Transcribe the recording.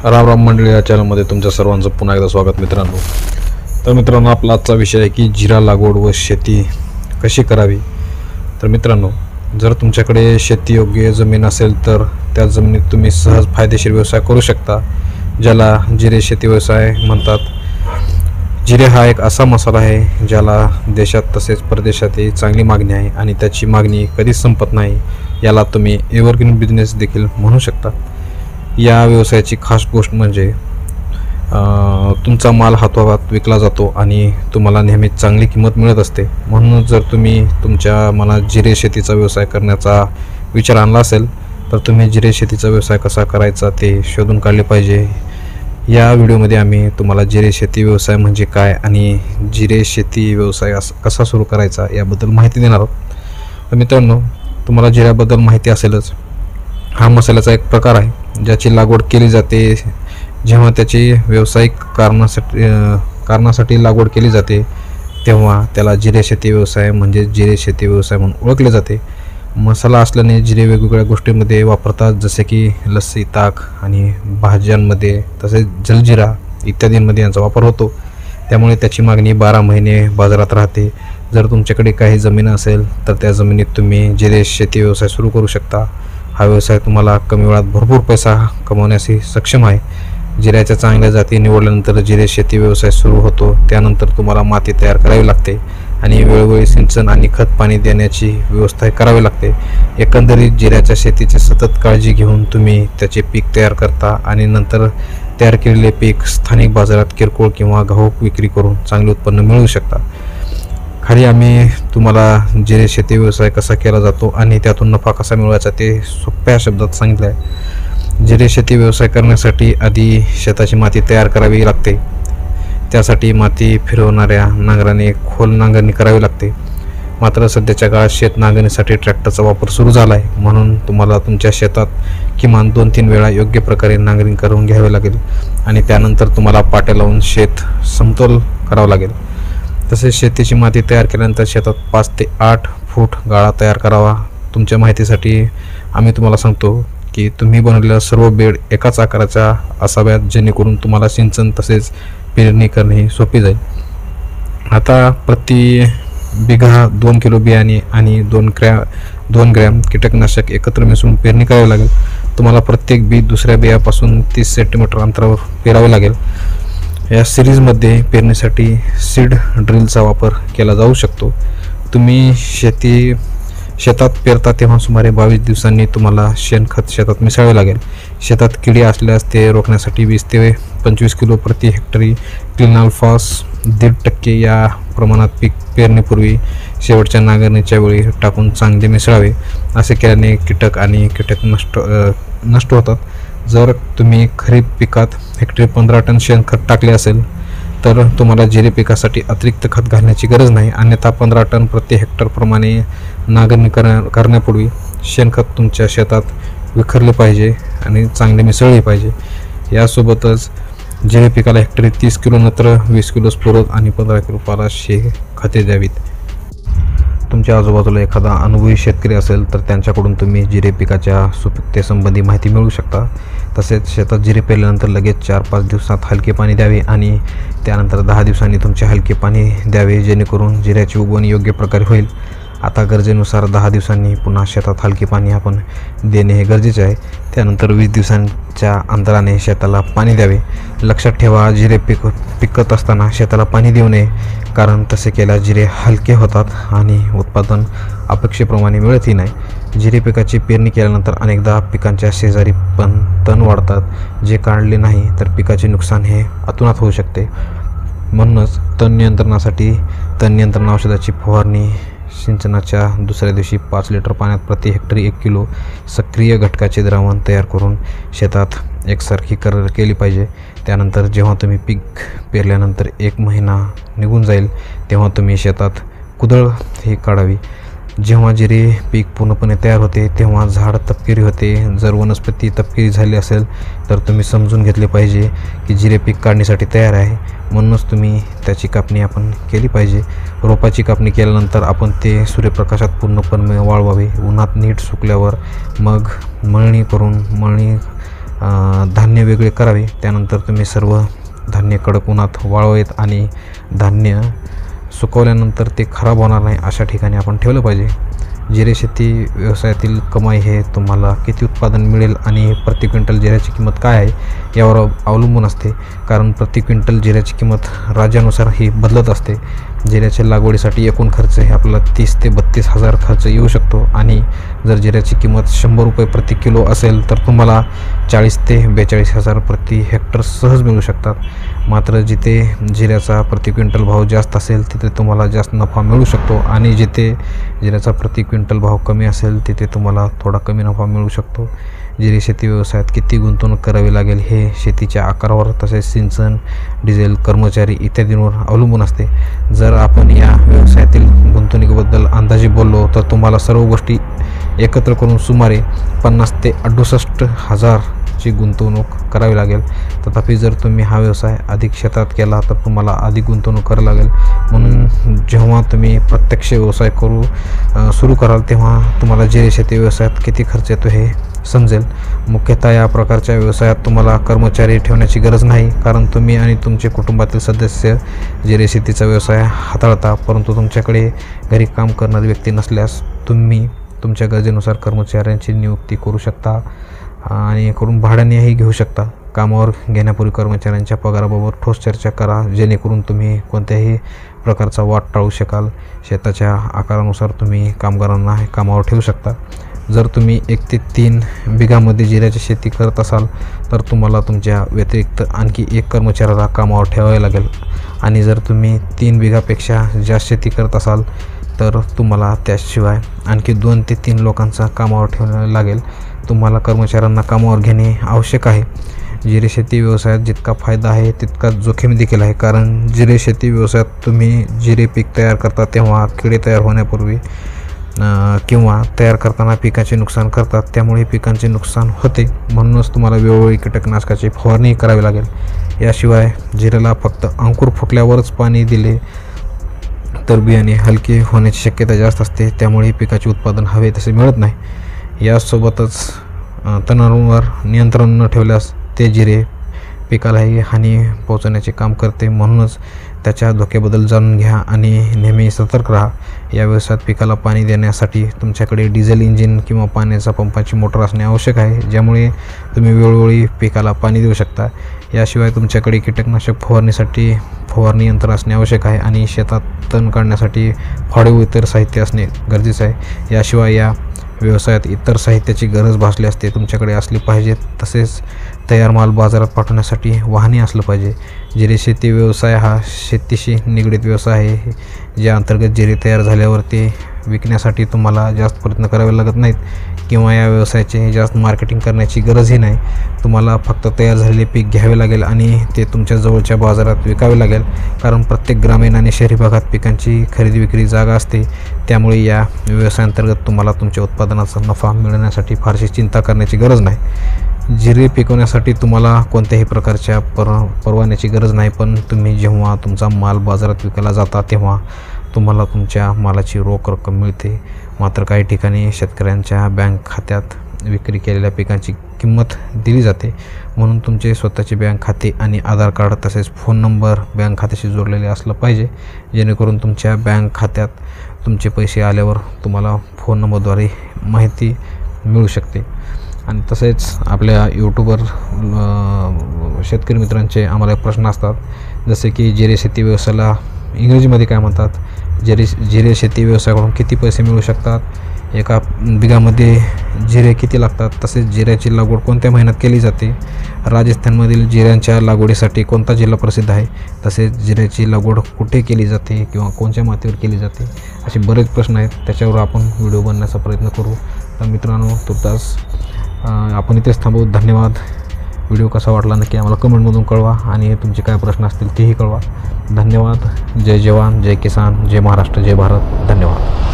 राम राम मंडळी, या चॅनलमध्ये तुमच्या सर्वांचं पुन्हा एकदा स्वागत मित्रांनो. तर मित्रांनो, आपला आजचा विषय आहे की जिरा लागवड व शेती कशी करावी. तर मित्रांनो, जर तुमच्याकडे शेतीयोग्य जमीन असेल तर त्या जमिनीत तुम्ही सहज फायदेशीर व्यवसाय करू शकता, ज्याला जिरे शेती व्यवसाय म्हणतात. जिरे हा एक असा मसाला आहे ज्याला देशात तसेच परदेशातही चांगली मागणी आहे आणि त्याची मागणी कधीच संपत नाही. याला तुम्ही एव्हरग्रीन बिझनेस देखील म्हणू शकता. या व्यवसायाची खास गोष्ट म्हणजे तुमचा माल हातोहात विकला जातो आणि तुम्हाला नेहमीच चांगली किंमत मिळत असते. म्हणूनच जर तुम्ही तुमच्या मनात जिरे शेतीचा व्यवसाय करण्याचा विचार आणला असेल तर तुम्ही जिरे शेतीचा व्यवसाय कसा करायचा ते शोधून काढले पाहिजे. या व्हिडिओमध्ये आम्ही तुम्हाला जिरे शेती व्यवसाय म्हणजे काय आणि जिरे शेती व्यवसाय कसा सुरू करायचा याबद्दल माहिती देणार आहोत. तर मित्रांनो, तुम्हाला जिऱ्याबद्दल माहिती असेलच. हा मसाल्याचा एक प्रकार आहे ज्याची लागवड केली जाते. जेव्हा त्याची व्यावसायिक कारणासाठी लागवड केली जाते तेव्हा त्याला जिरे शेती व्यवसाय म्हणजे जिरे शेती व्यवसाय म्हणून ओळखले जाते. मसाला असल्याने जिरे वेगवेगळ्या गोष्टींमध्ये वापरतात, जसे की लस्सी, ताक आणि भाज्यांमध्ये तसेच जलजिरा इत्यादींमध्ये यांचा वापर होतो. त्यामुळे त्याची मागणी 12 महिने बाजारात राहते. जर तुमच्याकडे काही जमीन असेल तर त्या जमिनीत तुम्ही जिरे शेती व्यवसाय सुरू करू शकता. हा व्यवसाय तुम्हाला कमी वेळात भरपूर पैसा कमवण्यास सक्षम आहे. जिऱ्याच्या चांगल्या जाती निवडल्यानंतर जिरे शेती व्यवसाय सुरू होतो. त्यानंतर तुम्हाला माती तयार करावी लागते आणि वेळोवेळी सिंचन आणि खत पाणी देण्याची व्यवस्था करावी लागते. एकंदरीत जिऱ्याच्या शेतीची सतत काळजी घेऊन तुम्ही त्याचे पीक तयार करता आणि नंतर तयार केलेले पीक स्थानिक बाजारात किरकोळ किंवा घाऊक विक्री करून चांगले उत्पन्न मिळवू शकता. खाली आम्ही तुम्हाला जिरे शेती व्यवसाय कसा केला जातो आणि त्यातून नफा कसा मिळवायचा ते सोप्या शब्दात सांगितलं आहे. जिरे शेती व्यवसाय करण्यासाठी आधी शेताची माती तयार करावी लागते. त्यासाठी माती फिरवणाऱ्या नांगराने खोल नांगरणी करावी लागते. मात्र सध्याच्या काळात शेत नांगरणीसाठी ट्रॅक्टरचा वापर सुरू झाला आहे, म्हणून तुम्हाला तुमच्या शेतात किमान 2-3 वेळा योग्य प्रकारे नांगरणी करून घ्यावे लागेल आणि त्यानंतर तुम्हाला पाट्या लावून शेत समतोल करावं लागेल. तसेच शेतीची माती तयार केल्यानंतर शेतात 5 ते 8 फूट गाळा तयार करावा. तुमच्या माहितीसाठी आम्ही तुम्हाला सांगतो की तुम्ही बनवलेल्या सर्व बेड एकाच आकाराच्या असाव्यात, जेणेकरून तुम्हाला सिंचन तसेच पेरणी करणे सोपी जाईल. आता प्रति बिघा 2 किलो बियाणे आणि 2 ग्रॅम कीटकनाशक एकत्र मिसळून पेरणी करावी लागेल. तुम्हाला प्रत्येक बी दुसऱ्या बियापासून 30 सेंटीमीटर अंतरावर पेरावे लागेल. या सिरीजमध्ये पेरणीसाठी सीड ड्रिलचा वापर केला जाऊ शकतो. तुम्ही शेतात पेरता तेव्हा सुमारे 22 दिवसांनी तुम्हाला शेणखत शेतात मिसळावे लागेल. शेतात किडी असल्यास ते रोखण्यासाठी 20 ते 25 किलो प्रति हेक्टरी क्लिनॉल्फॉस 1.5% या प्रमाणात पीक पेरणीपूर्वी शेवटच्या नांगरणीच्या वेळी टाकून चांगले मिसळावे. असे केल्याने कीटक नष्ट होतात. जर तुम्ही खरीप पिकात हेक्टरी 15 टन शेणखत टाकले असेल तर तुम्हाला जिरे पिकासाठी अतिरिक्त खत घालण्याची गरज नाही. अन्यथा 15 टन प्रति हेक्टर प्रमाणे नांगरणी करण्यापूर्वी शेणखत तुमच्या शेतात विखरले पाहिजे आणि चांगले मिसळले पाहिजे. यासोबतच जिरे पिकाला हेक्टरी 30 किलो नत्र, 20 किलो स्फुरद आणि 15 किलो पालाश हे खते द्यावीत. तुमच्या आजूबाजूला एखादा अनुभवी शेतकरी असेल तर त्यांच्याकडून तुम्ही जिरे पिकाच्या सुपीकतेसंबंधी माहिती मिळवू शकता. तसेच शेतात जिरे पेरल्यानंतर लगेच 4-5 दिवसात हलके पाणी द्यावे आणि त्यानंतर 10 दिवसांनी तुमचे हलके पाणी द्यावे, जेणेकरून जिऱ्याची उगवण योग्य प्रकारे होईल. आता गरजेनुसार 10 दिवसांनी पुन्हा शेतात हलके पाणी आपण देणे हे गरजेचे आहे. त्यानंतर 20 दिवसांच्या अंतराने शेताला पाणी द्यावे. लक्षात ठेवा, जिरे पिकत असताना शेताला पाणी देऊ नये, कारण तसे केल्यास जिरे हलके होतात आणि उत्पादन अपेक्षेप्रमाणे मिळतही नाही. जिरे पिकाची पेरणी केल्यानंतर अनेकदा पिकांच्या शेजारी पण तण वाढतात, जे काढले नाही तर पिकाचे नुकसान हे अतोनात होऊ शकते. म्हणूनच तण नियंत्रण औषधाची फवारणी सिंचनाच्या दुसऱ्या दिवशी 5 लिटर पाण्यात प्रति हेक्टरी 1 किलो सक्रिय घटकाचे द्रावण तयार करून शेतात एकसारखी केली पाहिजे. त्यानंतर जेव्हा तुम्ही पीक पेरल्यानंतर 1 महिना निघून जाईल तेव्हा तुम्ही शेतात कुदळ ही काढावी. जेव्हा जिरे पीक पूर्णपणे तयार होते तेव्हा झाड तपकिरी होते. जर वनस्पती तपकिरी झाली असेल तर तुम्ही समजून घेतले पाहिजे की जिरे पीक काढणीसाठी तयार आहे. म्हणूनच तुम्ही त्याची कापणी आपण केली पाहिजे. रोपाची कापणी केल्यानंतर आपण ते सूर्यप्रकाशात पूर्णपणे वाळवावे. उन्हात नीट सुकल्यावर मग मळणी धान्य वेगळे करावे. त्यानंतर तुम्ही सर्व धान्य कडक उन्हात वाळवावेत आणि धान्य सुकवल्यानंतर ते खराब होणार नाही अशा ठिकाणी आपण ठेवलं पाहिजे. जिरे शेती व्यवसायातील कमाई हे तुम्हाला किती उत्पादन मिळेल आणि प्रति क्विंटल जिऱ्याची किंमत काय आहे यावर अवलंबून असते. कारण प्रति क्विंटल जिऱ्याची किंमत राज्यानुसार ही बदलत असते. जिऱ्याच्या लागवडीसाठी एकूण खर्च हे आपल्याला 30 ते 32 हजार खर्च येऊ शकतो आणि जर जिऱ्याची किंमत 100 रुपये प्रति किलो असेल तर तुम्हाला 40 ते 42 हजार प्रति हेक्टर सहज मिळू शकतात. मात्र जिथे जिऱ्याचा प्रति क्विंटल भाव जास्त असेल तिथे तुम्हाला जास्त नफा मिळू शकतो आणि जिथे जिऱ्याचा प्रति क्विंटल भाव कमी असेल तिथे तुम्हाला थोडा कमी नफा मिळू शकतो. जिरे शेती व्यवसायात किती गुंतवणूक करावी लागेल हे शेतीच्या आकारावर तसेच सिंचन, डिझेल, कर्मचारी इत्यादींवर अवलंबून असते. जर आपण या व्यवसायातील गुंतवणुकीबद्दल अंदाजे बोललो तर तुम्हाला सर्व गोष्टी एकत्र करून सुमारे 50 ते 68 हजारची गुंतवणूक करावी लागेल. तथापि जर तुम्ही हा व्यवसाय अधिक शेतात केला तर तुम्हाला अधिक गुंतवणूक करावी लागेल. म्हणून जेव्हा तुम्ही प्रत्यक्ष व्यवसाय सुरू कराल तेव्हा तुम्हाला जिरे शेती व्यवसायात किती खर्च येतो हे समजेल. मुख्यतः या प्रकारच्या व्यवसायात तुम्हाला कर्मचारी ठेवण्याची गरज नाही, कारण तुम्ही आणि तुमचे कुटुंबातील सदस्य जिरे शेतीचा व्यवसाय हाताळता. परंतु तुमच्याकडे घरी काम करणारी व्यक्ती नसल्यास तुम्ही तुमच्या गरजेनुसार कर्मचाऱ्यांची नियुक्ती करू शकता आणि करून भाड्यानेही घेऊ शकता. कामावर घेण्यापूर्वी कर्मचाऱ्यांच्या पगाराबाबत ठोस चर्चा करा, जेणेकरून तुम्ही कोणत्याही प्रकारचा वाद टाळू शकाल. शेताच्या आकारानुसार तुम्ही कामगारांना कामावर ठेवू शकता. जर तुम्ही 1 ते 3 बिघामध्ये जिऱ्याची शेती करत असाल तर तुम्हाला तुमच्या व्यतिरिक्त आणखी 1 कर्मचाऱ्याला कामावर ठेवावे लागेल आणि जर तुम्ही 3 बिघापेक्षा जास्त शेती करत असाल तर तुम्हाला त्याशिवाय आणखी 2 ते 3 लोकांचा कामावर ठेवावे लागेल. तुम्हाला कर्मचाऱ्यांना कामावर घेणे आवश्यक आहे. जिरे शेती व्यवसायात जितका फायदा आहे तितका जोखीम देखील आहे, कारण जिरे शेती व्यवसायात तुम्ही जिरे पीक तयार करता तेव्हा किडे तयार होण्यापूर्वी किंवा तयार करताना पिकाचे नुकसान करतात, त्यामुळे पिकांचे नुकसान होते. म्हणूनच तुम्हाला वेळोवेळी कीटकनाशकाची फवारणी करावी लागेल. याशिवाय जिऱ्याला फक्त अंकुर फुटल्यावरच पाणी दिले तर बियाणे हलके होण्याची शक्यता जास्त असते, त्यामुळे पिकाचे उत्पादन हवे तसे मिळत नाही. यासोबतच तणांवर नियंत्रण न ठेवल्यास ते जिरे पिकालाही हानी पोहोचवण्याचे काम करते. म्हणूनच त्याच्या धोक्याबद्दल जाणून घ्या आणि नेहमी सतर्क राहा. या व्यवसायात पिकाला पाणी देण्यासाठी तुमच्याकडे डिझेल इंजिन किंवा पाण्याचा पंपाची मोटर असणे आवश्यक आहे, ज्यामुळे तुम्ही वेळोवेळी पिकाला पाणी देऊ शकता. याशिवाय तुमच्याकडे कीटकनाशक फवारणीसाठी फवारणी यंत्र असणे आवश्यक आहे आणि शेतात तण काढण्यासाठी फावडे व इतर साहित्य असणे गरजेचे आहे. याशिवाय या व्यवसायात इतर साहित्याची गरज भासली असते तुमच्याकडे असली पाहिजे. तसेच तयार माल बाजारात पाठवण्यासाठी वाहने असलं पाहिजे. जिरे शेती व्यवसाय हा शेतीशी निगडीत व्यवसाय आहे, ज्या अंतर्गत जिरे तयार झाल्यावर ते विकण्यासाठी तुम्हाला जास्त प्रयत्न करावे लागत नाहीत किंवा या व्यवसायाचे जास्त मार्केटिंग करण्याची गरजही नाही. तुम्हाला फक्त तयार झालेले पीक घ्यावे लागेल आणि ते तुमच्या जवळच्या बाजारात विकावे लागेल, कारण प्रत्येक ग्रामीण आणि शहरी भागात पिकांची खरेदी विक्री जागा असते. त्यामुळे या व्यवसायाअंतर्गत तुम्हाला तुमच्या उत्पादनाचा नफा मिळवण्यासाठी फारशी चिंता करण्याची गरज नाही. जिरे पिकवण्यासाठी तुम्हाला कोणत्याही प्रकारच्या परवान्याची गरज नाही, पण तुम्ही जेव्हा तुमचा माल बाजारात विकायला जाता तेव्हा तुम्हाला तुमच्या मालाची रोख रक्कम मिळते. मात्र काही ठिकाणी शेतकऱ्यांच्या बँक खात्यात विक्री केलेल्या पिकांची किंमत दिली जाते. म्हणून तुमचे स्वतःचे बँक खाते आणि आधार कार्ड तसेच फोन नंबर बँक खात्याशी जोडलेले असलं पाहिजे, जेणेकरून तुमच्या बँक खात्यात तुमचे पैसे आल्यावर तुम्हाला फोन नंबरद्वारे माहिती मिळू शकते. आणि तसेच आपल्या यूट्यूबवर शेतकरी मित्रांचे आम्हाला प्रश्न असतात, जसे की जिरे शेती व्यवसायाला इंग्रजीमध्ये काय म्हणतात, जिरे शेती व्यवसायाकडून किती पैसे मिळू शकतात, 1 बिघामध्ये जिरे किती लागतात, तसेच जिऱ्याची लागवड कोणत्या महिन्यात केली जाते, राजस्थानमधील जिऱ्यांच्या लागवडीसाठी कोणता जिल्हा प्रसिद्ध आहे, तसेच जिऱ्याची लागवड कुठे केली जाते किंवा कोणत्या मातीवर केली जाते, असे बरेच प्रश्न आहेत. त्याच्यावर आपण व्हिडिओ बनवण्याचा प्रयत्न करू. तर मित्रांनो, तुर्तास आपण इथेच थांबू. धन्यवाद. व्हिडिओ कसा वाटला नक्की आम्हाला कमेंटमधून कळवा आणि तुमचे काय प्रश्न असतील तेही कळवा. धन्यवाद. जय जवान, जय किसान, जय महाराष्ट्र, जय भारत. धन्यवाद.